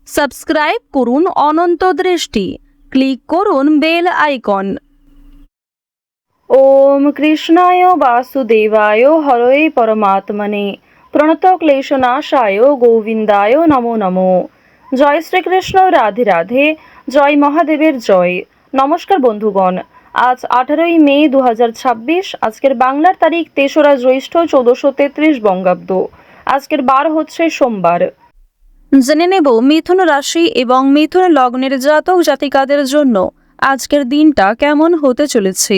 Subscribe করুন অনন্ত দৃষ্টি, click করুন বেল আইকন। ওম কৃষ্ণায় বাসুদেবায় হরয়ে পরমাত্মনে প্রণত ক্লেশনাশায় গোবিন্দায় নমো নমো। জয় শ্রীকৃষ্ণ, রাধে রাধে, জয় মহাদেবের জয়। নমস্কার বন্ধুগণ, আজ 18ই মে 2026। আজকের বাংলার তারিখ 3রা জ্যৈষ্ঠ 1433 বঙ্গাব্দ। আজকের বার হচ্ছে সোমবার। জেনে নেব মিথুন রাশি এবং মিথুন লগ্নের জাতক জাতিকাদের জন্য আজকের দিনটা কেমন হতে চলেছে,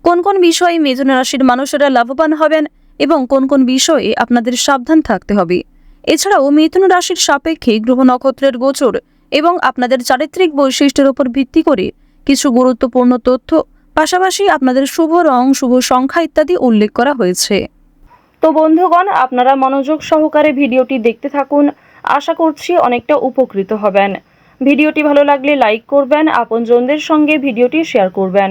কোন কোন বিষয়ে মিথুন রাশির মানুষেরা লাভবান হবেন এবং কোন কোন বিষয়ে আপনাদের সাবধান থাকতে হবে। এছাড়াও মিথুন রাশির সাপেক্ষে গ্রহ নক্ষত্রের গোচর এবং আপনাদের চারিত্রিক বৈশিষ্ট্যের উপর ভিত্তি করে কিছু গুরুত্বপূর্ণ তথ্য, পাশাপাশি আপনাদের শুভ রং, শুভ সংখ্যা ইত্যাদি উল্লেখ করা হয়েছে। তো বন্ধুগণ, আপনারা মনোযোগ সহকারে ভিডিওটি দেখতে থাকুন। আশা করছি অনেকটা উপকৃত হবেন। ভিডিওটি ভালো লাগলে লাইক করবেন, আপনজনদের সঙ্গে ভিডিওটি শেয়ার করবেন।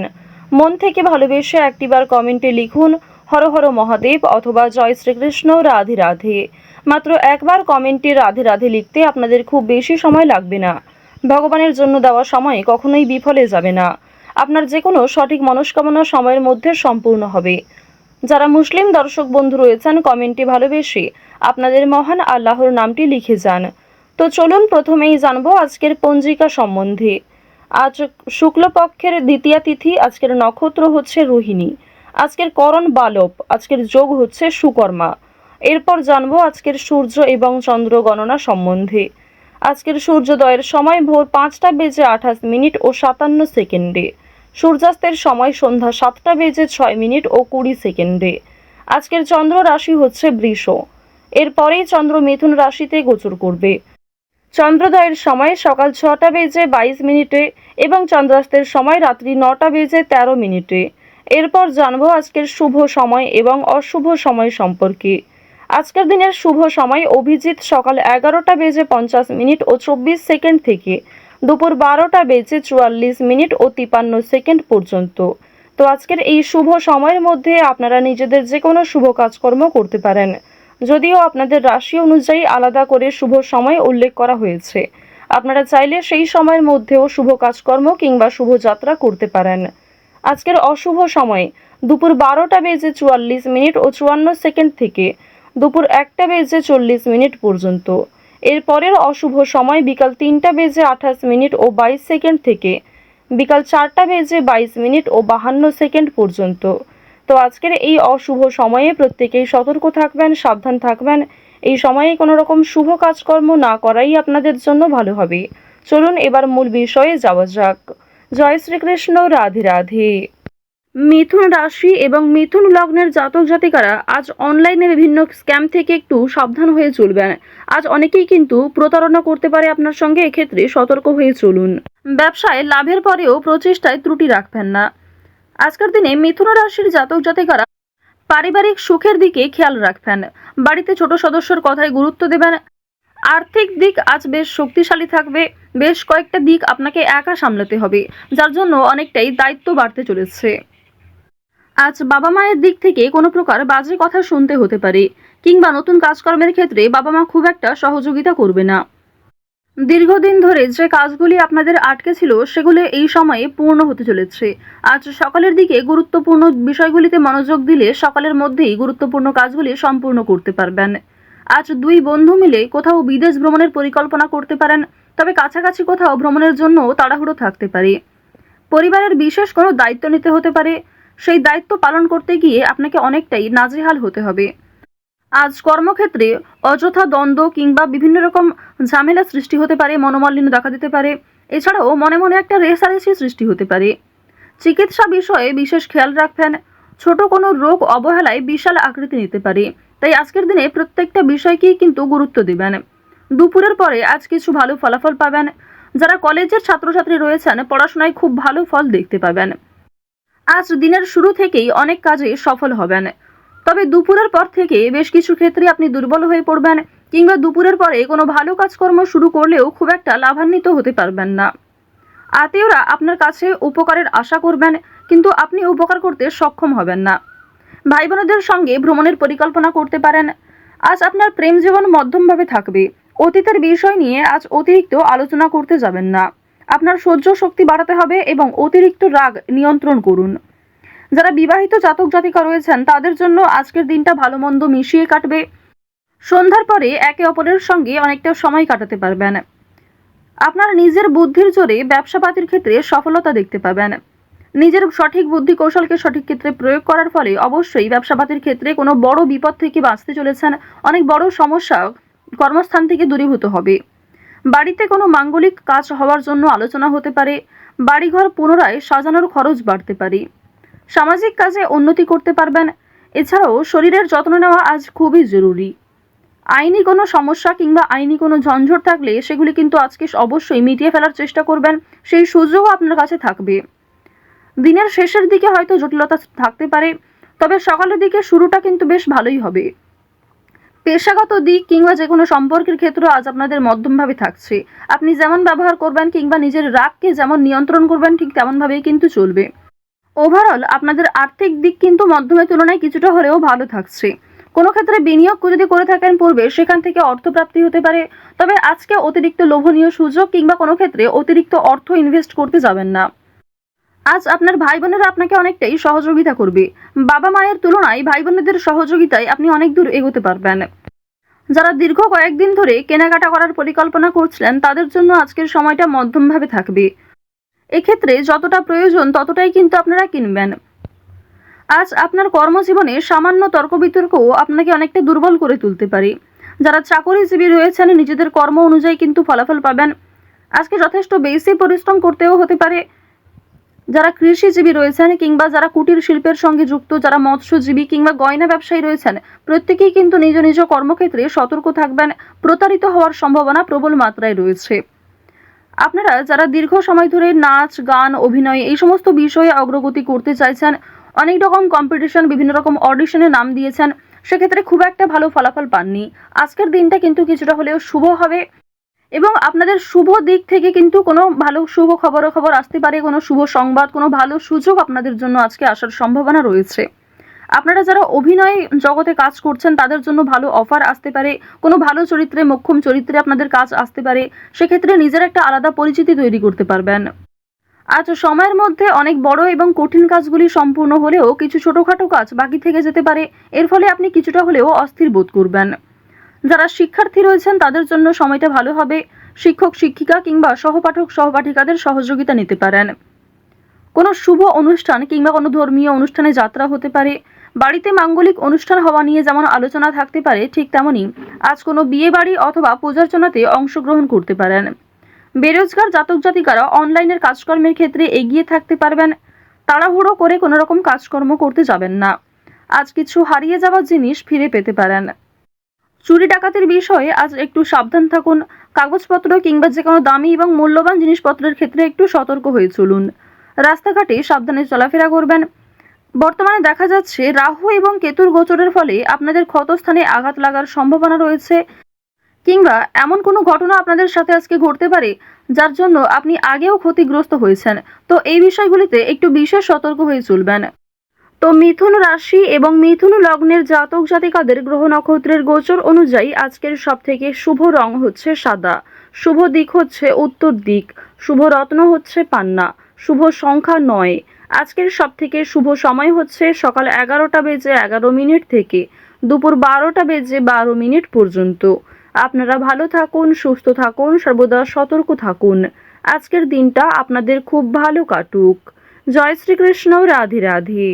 মন থেকে ভালোবেসে একটিবার কমেন্টে লিখুন হর হর মহাদেব অথবা জয় শ্রীকৃষ্ণ, রাধে রাধে। মাত্র একবার কমেন্টে রাধে রাধে লিখতে আপনাদের খুব বেশি সময় লাগবে না। ভগবানের জন্য দেওয়া সময় কখনোই বিফলে যাবে না। আপনার যে কোনো সঠিক মনস্কামনা সময়ের মধ্যে সম্পূর্ণ হবে। যারা মুসলিম দর্শক বন্ধু রয়েছেন, কমেন্টে ভালোবেসে আপনাদের মহান আল্লাহর নামটি লিখে যান। তো চলুন প্রথমেই জানবো আজকের পঞ্জিকা সম্বন্ধে। আজ শুক্লপক্ষের দ্বিতীয়া তিথি, আজকের নক্ষত্র হচ্ছে রোহিণী, আজকের করণ বালব, আজকের যোগ হচ্ছে সুকর্মা। এরপর জানবো আজকের সূর্য এবং চন্দ্র গণনা সম্বন্ধে। আজকের সূর্যোদয়ের সময় ভোর 5টা বেজে 28 মিনিট ও 57 সেকেন্ডে। সূর্যাস্তের সময় সন্ধ্যা 7টা বেজে 6 মিনিট ও 20 সেকেন্ডে। আজকের চন্দ্র রাশি হচ্ছে বৃষ। এরপরেই চন্দ্র মিথুন রাশিতে গোচর করবে। চন্দ্রোদয়ের সময় সকাল 6টা বেজে 22 মিনিটে এবং চন্দ্রাস্তের সময় রাত্রি 9টা বেজে 13 মিনিটে। এরপর জানবো আজকের শুভ সময় এবং অশুভ সময় সম্পর্কে। আজকের দিনের শুভ সময় অভিজিৎ সকাল 11টা বেজে 50 মিনিট ও 24 সেকেন্ড থেকে দুপুর 12টা বেজে 44 মিনিট ও 53 সেকেন্ড পর্যন্ত। তো আজকের এই শুভ সময়ের মধ্যে আপনারা নিজেদের যে কোনো শুভ কাজকর্ম করতে পারেন, যদিও আপনাদের রাশি অনুযায়ী আলাদা করে শুভ সময় উল্লেখ করা হয়েছে। আপনারা চাইলে সেই সময়ের মধ্যেও শুভ কাজকর্ম কিংবা শুভ যাত্রা করতে পারেন। আজকের অশুভ সময় দুপুর 12টা বেজে 44 মিনিট ও 54 সেকেন্ড থেকে দুপুর 1টা বেজে 40 মিনিট পর্যন্ত। এরপরের অশুভ সময় বিকাল 3টা বেজে 28 মিনিট ও 22 সেকেন্ড থেকে বিকাল 4টা বেজে 22 মিনিট ও 52 সেকেন্ড পর্যন্ত। তো আজকের এই অশুভ সময়ে প্রত্যেকেই সতর্ক থাকবেন, সাবধান থাকবেন। এই সময়ে কোনো রকম শুভ কাজকর্ম না করাই আপনাদের জন্য ভালো হবে। চলুন এবার মূল বিষয়ে যাওয়া যাক। জয় শ্রীকৃষ্ণ, রাধে রাধে। মিথুন রাশি এবং মিথুন লগ্নের জাতক জাতিকারা আজ অনলাইনে বিভিন্ন স্ক্যাম থেকে একটু সাবধান হয়ে চলবেন। আজ অনেকেই কিন্তু প্রতারণা করতে পারে আপনার সঙ্গে, এক্ষেত্রে সতর্ক হয়ে চলুন। ব্যবসায় লাভের পরেও প্রচেষ্টায় ত্রুটি রাখবেন না। আজকের দিনে মিথুন রাশির জাতক জাতিকারা পারিবারিক সুখের দিকে খেয়াল রাখবেন। বাড়িতে ছোট সদস্যর কথায় গুরুত্ব দেবেন। আর্থিক দিক আজ বেশ শক্তিশালী থাকবে। বেশ কয়েকটা দিক আপনাকে একা সামলাতে হবে, যার জন্য অনেকটাই দায়িত্ব বাড়তে চলেছে। আজ বাবা মায়ের দিক থেকে কোনো প্রকার বাজে কথা শুনতে হতে পারে, কিংবা নতুন কাজকর্মের ক্ষেত্রে বাবা মা খুব একটা সহযোগিতা করবে না। দীর্ঘদিন ধরে যে কাজগুলি আপনাদের আটকে ছিল সেগুলো এই সময়ে পূর্ণ হতে চলেছে। আজ সকালের দিকে গুরুত্বপূর্ণ বিষয়গুলিতে মনোযোগ দিলে সকালের মধ্যেই গুরুত্বপূর্ণ কাজগুলি সম্পূর্ণ করতে পারবেন। আজ দুই বন্ধু মিলে কোথাও বিদেশ ভ্রমণের পরিকল্পনা করতে পারেন, তবে কাছাকাছি কোথাও ভ্রমণের জন্য তাড়াহুড়ো থাকতে পারে। পরিবারের বিশেষ কোনো দায়িত্ব নিতে হতে পারে, সেই দায়িত্ব পালন করতে গিয়ে আপনাকে অনেকটাই নাজেহাল হতে হবে। আজ কর্মক্ষেত্রে অযথা দ্বন্দ্ব কিংবা বিভিন্ন রকম ঝামেলা সৃষ্টি হতে পারে, মনোমালিন্য দেখা দিতে পারে। এছাড়াও মনে মনে একটা রেষারেষি সৃষ্টি হতে পারে। চিকিৎসা বিষয়ে বিশেষ খেয়াল রাখবেন। ছোট কোনো রোগ অবহেলায় বিশাল আকৃতি নিতে পারে, তাই আজকের দিনে প্রত্যেকটা বিষয়কেই কিন্তু গুরুত্ব দিবেন। দুপুরের পরে আজ কিছু ভালো ফলাফল পাবেন। যারা কলেজের ছাত্রছাত্রী রয়েছেন, পড়াশোনায় খুব ভালো ফল দেখতে পাবেন। আজ দিনের শুরু থেকেই অনেক কাজে সফল হবেন, তবে দুপুরের পর থেকে বেশ কিছু ক্ষেত্রে আপনি দুর্বল হয়ে পড়বেন, কিংবা দুপুরের পরে কোনো ভালো কাজকর্ম শুরু করলেও খুব একটা লাভান্বিত হতে পারবেন না। আত্মীয়রা আপনার কাছে উপকারের আশা করবেন, কিন্তু আপনি উপকার করতে সক্ষম হবেন না। ভাই বোনদের সঙ্গে ভ্রমণের পরিকল্পনা করতে পারেন। আজ আপনার প্রেম জীবন মধ্যমভাবে থাকবে। অতীতের বিষয় নিয়ে আজ অতিরিক্ত আলোচনা করতে যাবেন না। আপনার সহ্য শক্তি বাড়াতে হবে এবং অতিরিক্ত রাগ নিয়ন্ত্রণ করুন। যারা বিবাহিত জাতক জাতিকা রয়েছেন তাদের জন্য আজকের দিনটা ভালো মন্দ মিশিয়ে কাটবে। সন্ধ্যার পরে একে অপরের সঙ্গে অনেকটা সময় কাটাতে পারবেন। আপনার নিজের বুদ্ধির জোরে ব্যবসাপাতির ক্ষেত্রে সফলতা দেখতে পাবেন। নিজের সঠিক বুদ্ধি কৌশলকে সঠিক ক্ষেত্রে প্রয়োগ করার ফলে অবশ্যই ব্যবসাপাতির ক্ষেত্রে কোনো বড় বিপদ থেকে বাঁচতে চলেছেন। অনেক বড় সমস্যা কর্মস্থান থেকে দূরীভূত হবে। বাড়িতে কোনো মাঙ্গলিক কাজ হওয়ার জন্য আলোচনা হতে পারে। বাড়িঘর পুনরায় সাজানোর খরচ বাড়তে পারে। সামাজিক কাজে উন্নতি করতে পারবেন। এছাড়াও শরীরের যত্ন নেওয়া আজ খুবই জরুরি। আইনি কোনো সমস্যা কিংবা আইনি কোনো ঝঞ্ঝট থাকলে সেগুলি কিন্তু আজকে অবশ্যই মিটিয়ে ফেলার চেষ্টা করবেন। সেই সুযোগও আপনার কাছে থাকবে। দিনের শেষের দিকে হয়তো জটিলতা থাকতে পারে, তবে সকালের দিকে শুরুটা কিন্তু বেশ ভালোই হবে। পেশাগত দিক কিংবা যে কোনো সম্পর্কের ক্ষেত্রে আজ আপনাদের মধ্যমভাবে থাকছে। আপনি যেমন ব্যবহার করবেন কিংবা নিজের রাগকে যেমন নিয়ন্ত্রণ করবেন ঠিক তেমনভাবেই কিন্তু চলবে। ওভারঅল আপনাদের আর্থিক দিক কিন্তু মধ্যমের তুলনায় কিছুটা হলেও ভালো থাকছে। কোনো ক্ষেত্রে বিনিয়োগ যদি করে থাকেন পূর্বে সেখান থেকে অর্থপ্রাপ্তি হতে পারে, তবে আজকে অতিরিক্ত লোভনীয় সুযোগ কিংবা কোনো ক্ষেত্রে অতিরিক্ত অর্থ ইনভেস্ট করতে যাবেন না। আজ আপনার ভাই বোনেরা আপনাকে অনেকটাই সহযোগিতা করবে। বাবা মায়ের তুলনায় ভাই বোনেদের সহযোগিতায় আপনি অনেক দূর এগোতে পারবেন। যারা দীর্ঘ কয়েকদিন ধরে কেনাকাটা করার পরিকল্পনা করছিলেন তাদের জন্য আজকের সময়টা মধ্যমভাবে থাকবে। এক্ষেত্রে যতটা প্রয়োজন ততটাই কিন্তু আপনারা কিনবেন। আজ আপনার কর্মজীবনে সামান্য তর্ক বিতর্কও আপনাকে অনেকটা দুর্বল করে তুলতে পারে। যারা চাকরিজীবী রয়েছেন নিজেদের কর্ম অনুযায়ী কিন্তু ফলাফল পাবেন। আজকে যথেষ্ট বেশি পরিশ্রম করতেও হতে পারে। যারা কৃষিজীবী রয়েছেন কিংবা যারা কুটির শিল্পের সঙ্গে যুক্ত, যারা মৎস্যজীবী কিংবা গয়না ব্যবসায়ী রয়েছেন প্রত্যেকেই কিন্তু নিজ নিজ কর্মক্ষেত্রে সতর্ক থাকবেন। প্রতারিত হওয়ার সম্ভাবনা প্রবল মাত্রায় রয়েছে। আপনারা যারা দীর্ঘ সময় ধরে নাচ গান অভিনয় এই সমস্ত বিষয়ে অগ্রগতি করতে চাইছেন, অনেক রকম কম্পিটিশন বিভিন্ন রকম অডিশনে নাম দিয়েছেন, সেক্ষেত্রে খুব একটা ভালো ফলাফল পাননি। আজকের দিনটা কিন্তু কিছুটা হলেও শুভ হবে এবং আপনাদের শুভ দিক থেকে কিন্তু কোনো ভালো শুভ খবর আসতে পারে। কোনো শুভ সংবাদ, কোনো ভালো সুযোগ আপনাদের জন্য আজকে আসার সম্ভাবনা রয়েছে। আপনারা যারা অভিনয় জগতে কাজ করছেন তাদের জন্য ভালো অফার আসতে পারে। কোনো ভালো চরিত্রে, মোক্ষম চরিত্রে আপনাদের কাজ আসতে পারে। সেক্ষেত্রে নিজের একটা আলাদা পরিচিতি তৈরি করতে পারবেন। আজ সময়ের মধ্যে অনেক বড় এবং কঠিন কাজগুলি সম্পূর্ণ হলেও কিছু ছোটখাটো কাজ বাকি থেকে যেতে পারে। এর ফলে আপনি কিছুটা হলেও অস্থির বোধ করবেন। যারা শিক্ষার্থী রয়েছেন তাদের জন্য সময়টা ভালো হবে। শিক্ষক শিক্ষিকা কিংবা সহপাঠক সহপাঠিকাদের সহযোগিতা নিতে পারেন। কোনো শুভ অনুষ্ঠান কিংবা কোনো ধর্মীয় অনুষ্ঠানে যাত্রা হতে পারে। বাড়িতে মাঙ্গলিক অনুষ্ঠান হওয়া নিয়ে যেমন আলোচনা থাকতে পারে ঠিক তেমনি আজ কোনো বিয়ে বাড়ি অথবা পূজার্চনাতে অংশগ্রহণ করতে পারেন। বেরোজগার জাতক জাতিকারা অনলাইনের কাজকর্মের ক্ষেত্রে এগিয়ে থাকতে পারবেন। তাড়াহুড়ো করে কোনো রকম কাজকর্ম করতে যাবেন না। আজ কিছু হারিয়ে যাওয়া জিনিস ফিরে পেতে পারেন। চুরি ডাকাতির বিষয়ে আজ একটু সাবধান থাকুন। কাগজপত্র কিংবা যে কোনো দামি এবং মূল্যবান জিনিসপত্রের ক্ষেত্রে একটু সতর্ক হয়ে চলুন। রাস্তাঘাটে সাবধানে চলাফেরা করবেন। বর্তমানে দেখা যাচ্ছে রাহু এবং কেতুর গোচরের ফলে আপনাদের ক্ষতস্থানে আঘাত লাগার সম্ভাবনা রয়েছে কিংবা এমন কোনো ঘটনা আপনাদের সাথে আজকে ঘটতে পারে যার জন্য আপনি আগেও ক্ষতিগ্রস্ত হয়েছেন। তো এই বিষয়গুলিতে একটু বিশেষ সতর্ক হয়ে চলবেন। তো মিথুন রাশি এবং মিথুন লগ্নের জাতক জাতিকাদের গ্রহ নক্ষত্রের গোচর অনুযায়ী আজকের সবথেকে শুভ রং হচ্ছে সাদা, শুভ দিক হচ্ছে উত্তর দিক, শুভ রত্ন হচ্ছে পান্না, শুভ সংখ্যা 9। আজকের সবথেকে শুভ সময় হচ্ছে সকাল 11:11 থেকে দুপুর 12:12 পর্যন্ত। আপনারা ভালো থাকুন, সুস্থ থাকুন, সর্বদা সতর্ক থাকুন। আজকের দিনটা আপনাদের খুব ভালো কাটুক। জয় শ্রীকৃষ্ণ, রাধে রাধে।